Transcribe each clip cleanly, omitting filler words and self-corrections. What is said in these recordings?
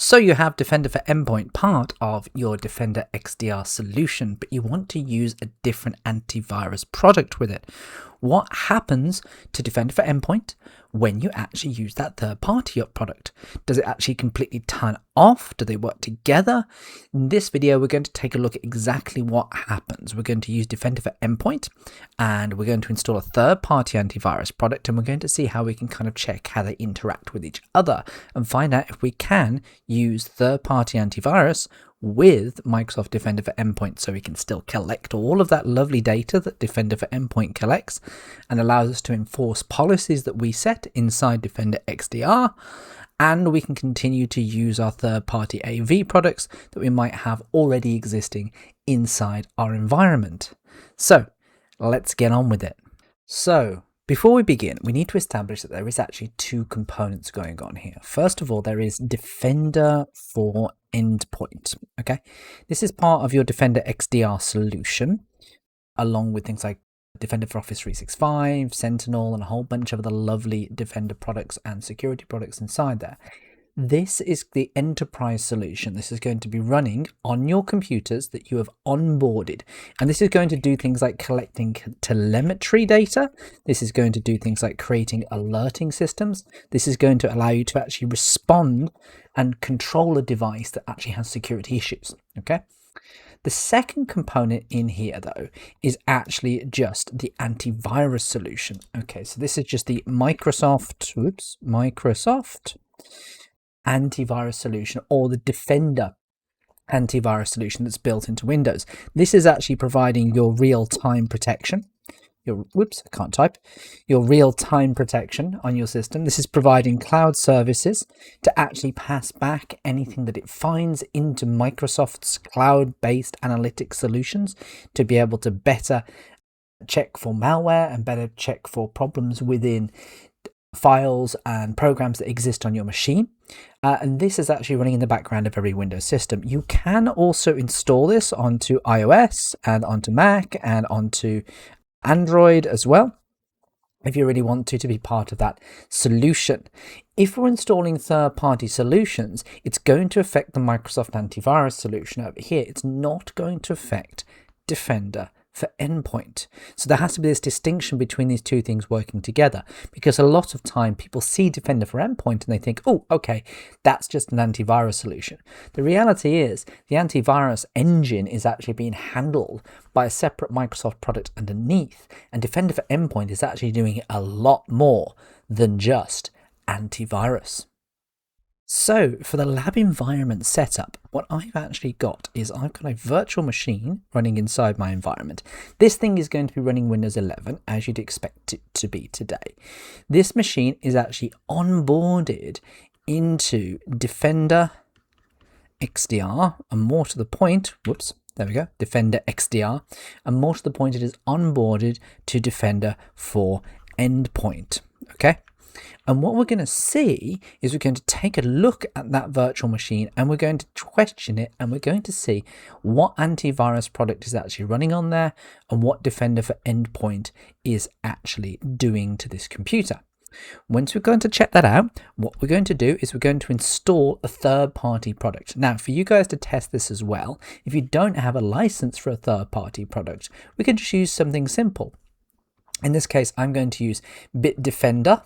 So you have Defender for Endpoint, part of your Defender XDR solution, but you want to use a different antivirus product with it. What happens to Defender for Endpoint when you actually use that third-party product? Does it actually completely turn off? Do they work together? In this video, we're going to take a look at exactly what happens. We're going to use Defender for Endpoint, and we're going to install a third-party antivirus product, and we're going to see how we can kind of check how they interact with each other and find out if we can use third-party antivirus with Microsoft Defender for Endpoint, so we can still collect all of that lovely data that Defender for Endpoint collects and allows us to enforce policies that we set inside Defender XDR, and we can continue to use our third-party AV products that we might have already existing inside our environment. So let's get on with it. So before we begin, we need to establish that there is actually two components going on here. First of all, there is Defender for Endpoint. Okay, this is part of your Defender XDR solution, along with things like Defender for Office 365, Sentinel, and a whole bunch of other lovely Defender products and security products inside there. This is the enterprise solution. This is going to be running on your computers that you have onboarded. And this is going to do things like collecting telemetry data. This is going to do things like creating alerting systems. This is going to allow you to actually respond and control a device that actually has security issues. Okay. The second component in here, though, is actually just the antivirus solution. Okay, so this is just the Microsoft antivirus solution, or the Defender antivirus solution that's built into Windows. This is actually providing your real-time protection. Your real-time protection on your system. This is providing cloud services to actually pass back anything that it finds into Microsoft's cloud-based analytics solutions to be able to better check for malware and better check for problems within files and programs that exist on your machine. And this is actually running in the background of every Windows system. You can also install this onto iOS and onto Mac and onto Android as well, if you really want to be part of that solution. If we're installing third-party solutions, it's going to affect the Microsoft antivirus solution over here. It's not going to affect Defender for Endpoint. So there has to be this distinction between these two things working together, because a lot of time people see Defender for Endpoint and they think, oh, okay, that's just an antivirus solution. The reality is the antivirus engine is actually being handled by a separate Microsoft product underneath, and Defender for Endpoint is actually doing a lot more than just antivirus. So for the lab environment setup, what I've actually got is I've got a virtual machine running inside my environment. This thing is going to be running Windows 11, as you'd expect it to be today. This machine is actually onboarded into Defender XDR, and more to the point, Defender XDR, and more to the point, it is onboarded to Defender for Endpoint. Okay. And what we're going to see is we're going to take a look at that virtual machine, and we're going to question it, and we're going to see what antivirus product is actually running on there and what Defender for Endpoint is actually doing to this computer. Once we're going to check that out, what we're going to do is we're going to install a third-party product. Now, for you guys to test this as well, if you don't have a license for a third-party product, we can just use something simple. In this case, I'm going to use Bitdefender,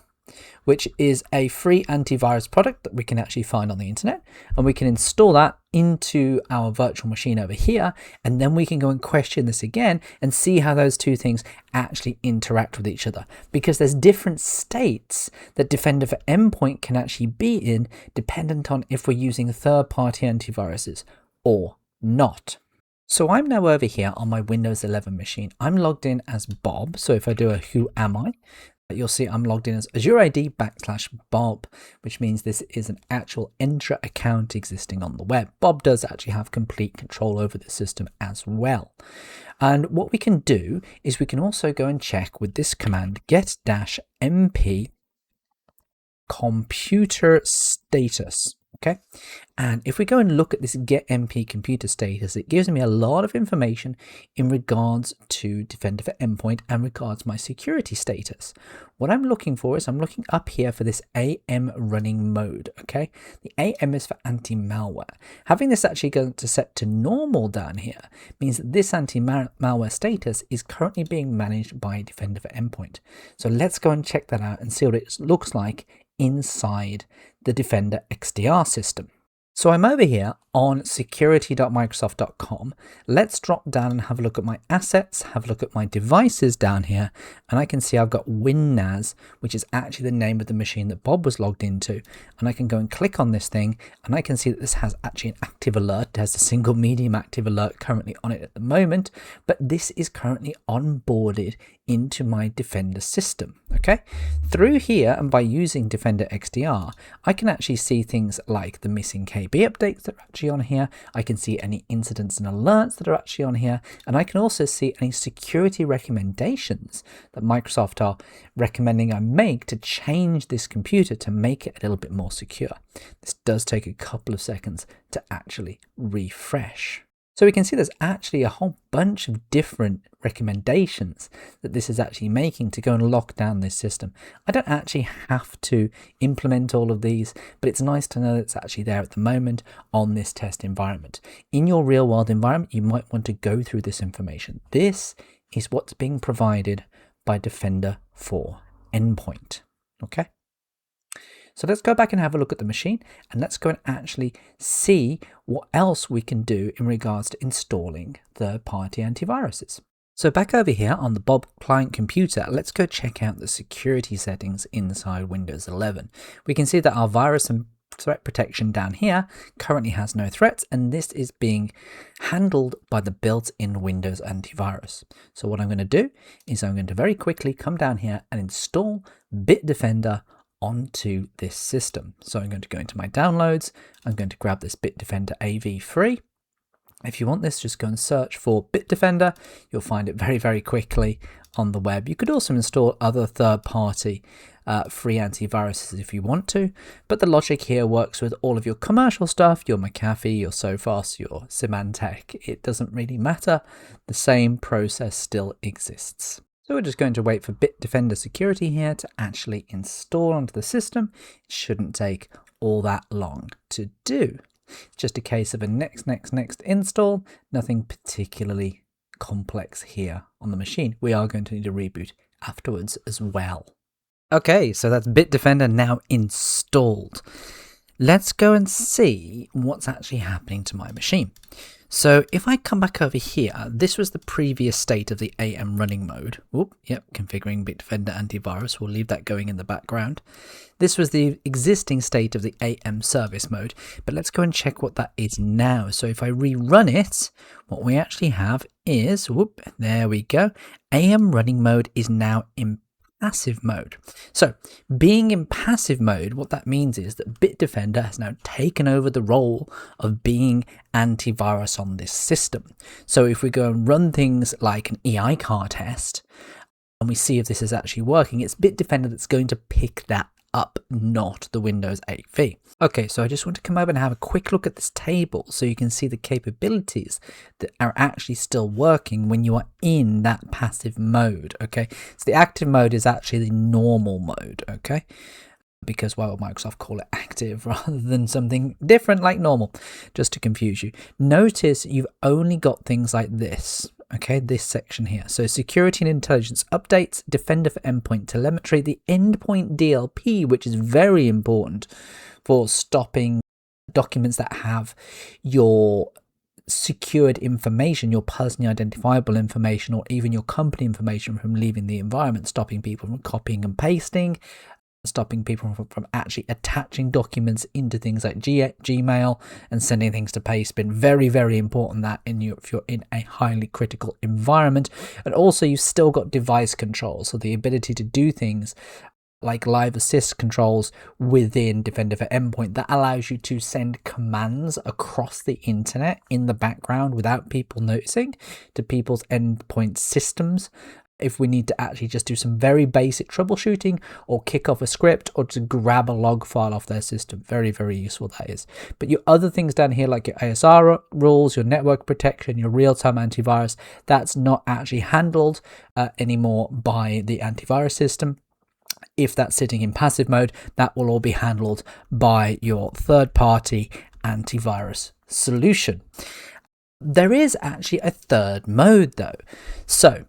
which is a free antivirus product that we can actually find on the internet, and we can install that into our virtual machine over here, and then we can go and question this again and see how those two things actually interact with each other, because there's different states that Defender for Endpoint can actually be in dependent on if we're using third-party antiviruses or not. So I'm now over here on my Windows 11 machine. I'm logged in as Bob, so if I do a who am I, you'll see I'm logged in as Azure ID /Bob, which means this is an actual Entra account existing on the web. Bob does actually have complete control over the system as well. And what we can do is we can also go and check with this command, get-mp computer status. Okay, and if we go and look at this get MP computer status, it gives me a lot of information in regards to Defender for Endpoint and regards my security status. What I'm looking for is I'm looking up here for this AMRunningMode. Okay, the AM is for anti-malware. Having this actually going to set to normal down here means that this anti-malware status is currently being managed by Defender for Endpoint. So let's go and check that out and see what it looks like inside the Defender XDR system. So I'm over here on security.microsoft.com. Let's drop down and have a look at my assets, have a look at my devices down here, and I can see I've got WinNAS, which is actually the name of the machine that Bob was logged into. And I can go and click on this thing, and I can see that this has actually an active alert. It has a single medium active alert currently on it at the moment, but this is currently onboarded into my Defender system. Okay, through here, and by using Defender XDR, I can actually see things like the missing KB updates that are actually on here. I can see any incidents and alerts that are actually on here, and I can also see any security recommendations that Microsoft are recommending I make to change this computer to make it a little bit more secure. This does take a couple of seconds to actually refresh. So we can see there's actually a whole bunch of different recommendations that this is actually making to go and lock down this system. I don't actually have to implement all of these, but it's nice to know that it's actually there at the moment on this test environment. In your real world environment, you might want to go through this information. This is what's being provided by Defender for Endpoint. Okay. So let's go back and have a look at the machine, and let's go and actually see what else we can do in regards to installing third-party antiviruses. So back over here on the Bob client computer, let's go check out the security settings inside Windows 11. We can see that our virus and threat protection down here currently has no threats, and this is being handled by the built-in Windows antivirus. So what I'm going to do is I'm going to very quickly come down here and install Bitdefender onto this system. So I'm going to go into my downloads. I'm going to grab this Bitdefender AV3. If you want this, just go and search for Bitdefender. You'll find it very, very quickly on the web. You could also install other third-party free antiviruses if you want to, but the logic here works with all of your commercial stuff, your McAfee, your Sophos, your Symantec. It doesn't really matter. The same process still exists. So we're just going to wait for Bitdefender security here to actually install onto the system. It shouldn't take all that long to do. It's just a case of a next install, nothing particularly complex here on the machine. We are going to need a reboot afterwards as well. Okay, so that's Bitdefender now installed. Let's go and see what's actually happening to my machine. So if I come back over here, this was the previous state of the AMRunningMode. Configuring Bitdefender Antivirus. We'll leave that going in the background. This was the existing state of the AM service mode, but let's go and check what that is now. So if I rerun it, what we actually have is, there we go. AMRunningMode is now in passive mode. So being in passive mode, what that means is that Bitdefender has now taken over the role of being antivirus on this system. So if we go and run things like an EICAR test and we see if this is actually working, it's Bitdefender that's going to pick that up, not the Windows AV. Okay, so I just want to come over and have a quick look at this table so you can see the capabilities that are actually still working when you are in that passive mode. Okay, so the active mode is actually the normal mode. Okay, because why would Microsoft call it active rather than something different like normal, just to confuse you? Notice you've only got things like this. Okay, this section here. So security and intelligence updates, Defender for Endpoint telemetry, the endpoint DLP, which is very important for stopping documents that have your secured information, your personally identifiable information, or even your company information from leaving the environment, stopping people from copying and pasting, stopping people from actually attaching documents into things like Gmail and sending things to Pastebin. Very, very important that if you're in a highly critical environment. And also you've still got device control, so the ability to do things like live assist controls within Defender for Endpoint that allows you to send commands across the internet in the background without people noticing to people's endpoint systems. if we need to actually just do some very basic troubleshooting or kick off a script or to grab a log file off their system. Very, very useful that is. But your other things down here, like your ASR rules, your network protection, your real-time antivirus, that's not actually handled anymore by the antivirus system. If that's sitting in passive mode, that will all be handled by your third-party antivirus solution. There is actually a third mode though. So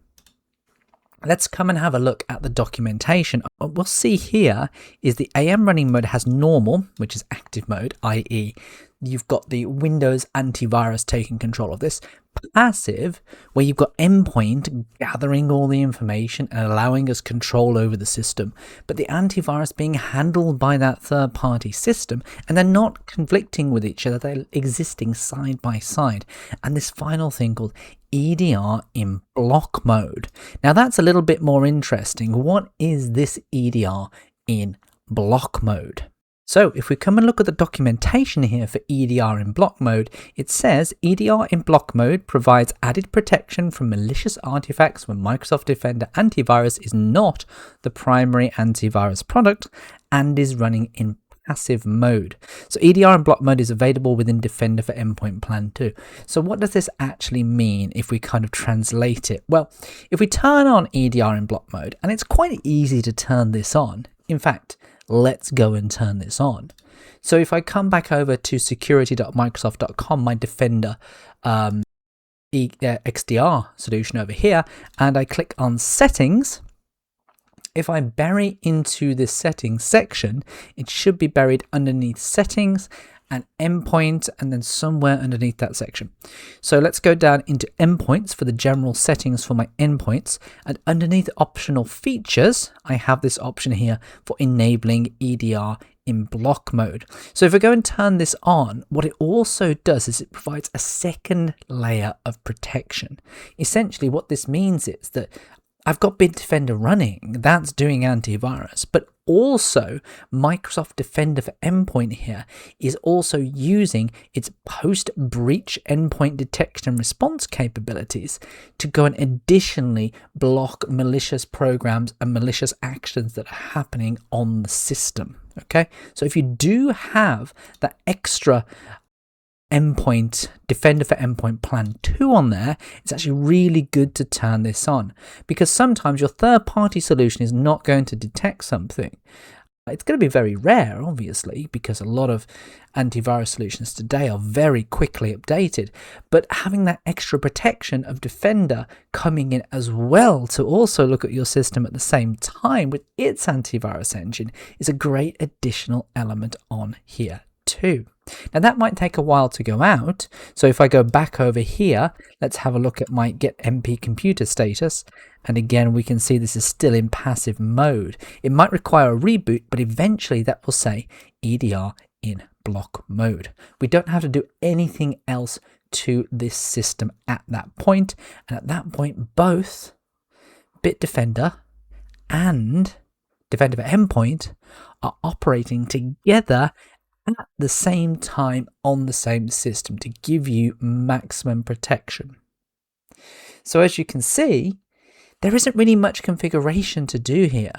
let's come and have a look at the documentation. What we'll see here is the AMRunningMode has normal, which is active mode, i.e. you've got the Windows antivirus taking control of this. Passive, where you've got endpoint gathering all the information and allowing us control over the system, but the antivirus being handled by that third-party system, and they're not conflicting with each other, they're existing side by side. And this final thing called EDR in block mode. Now that's a little bit more interesting. What is this EDR in block mode? So if we come and look at the documentation here for EDR in block mode, it says EDR in block mode provides added protection from malicious artifacts when Microsoft Defender Antivirus is not the primary antivirus product and is running in passive mode. So EDR in block mode is available within Defender for Endpoint Plan 2. So what does this actually mean if we kind of translate it? Well, if we turn on EDR in block mode, and it's quite easy to turn this on. In fact, let's go and turn this on. So if I come back over to security.microsoft.com, my Defender XDR solution over here, and I click on settings, if I bury into this settings section, it should be buried underneath settings and endpoint, and then somewhere underneath that section. So let's go down into endpoints for the general settings for my endpoints, and underneath optional features, I have this option here for enabling EDR in block mode. So if I go and turn this on, what it also does is it provides a second layer of protection. Essentially what this means is that I've got Bitdefender running, that's doing antivirus, but also Microsoft Defender for Endpoint here is also using its post-breach endpoint detection and response capabilities to go and additionally block malicious programs and malicious actions that are happening on the system. Okay, so if you do have that extra endpoint Defender for Endpoint Plan 2 on there, it's actually really good to turn this on, because sometimes your third-party solution is not going to detect something. It's going to be very rare, obviously, because a lot of antivirus solutions today are very quickly updated, but having that extra protection of Defender coming in as well to also look at your system at the same time with its antivirus engine is a great additional element on here too. Now that might take a while to go out, so if I go back over here, let's have a look at my get MP computer status, and again we can see this is still in passive mode. It might require a reboot, but eventually that will say EDR in block mode. We don't have to do anything else to this system at that point, and at that point both Bitdefender and Defender for Endpoint are operating together at the same time on the same system to give you maximum protection. So as you can see, there isn't really much configuration to do here.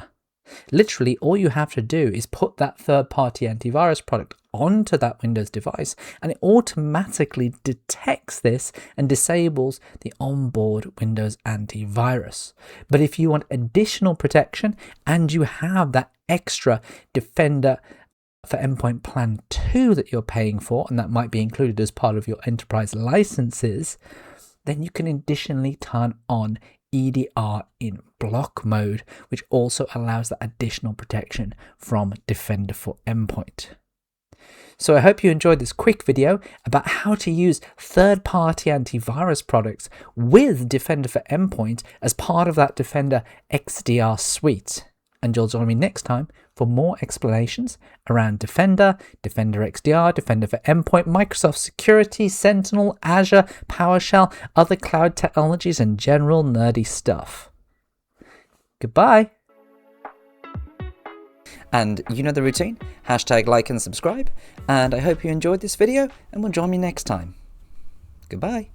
Literally all you have to do is put that third-party antivirus product onto that Windows device, and it automatically detects this and disables the onboard Windows antivirus. But if you want additional protection and you have that extra Defender for Endpoint Plan 2 that you're paying for, and that might be included as part of your enterprise licenses, then you can additionally turn on EDR in block mode, which also allows that additional protection from Defender for Endpoint. So I hope you enjoyed this quick video about how to use third-party antivirus products with Defender for Endpoint as part of that Defender XDR suite. And you'll join me next time for more explanations around Defender, Defender XDR, Defender for Endpoint, Microsoft Security, Sentinel, Azure, PowerShell, other cloud technologies, and general nerdy stuff. Goodbye. And you know the routine, hashtag like and subscribe, and I hope you enjoyed this video and will join me next time. Goodbye.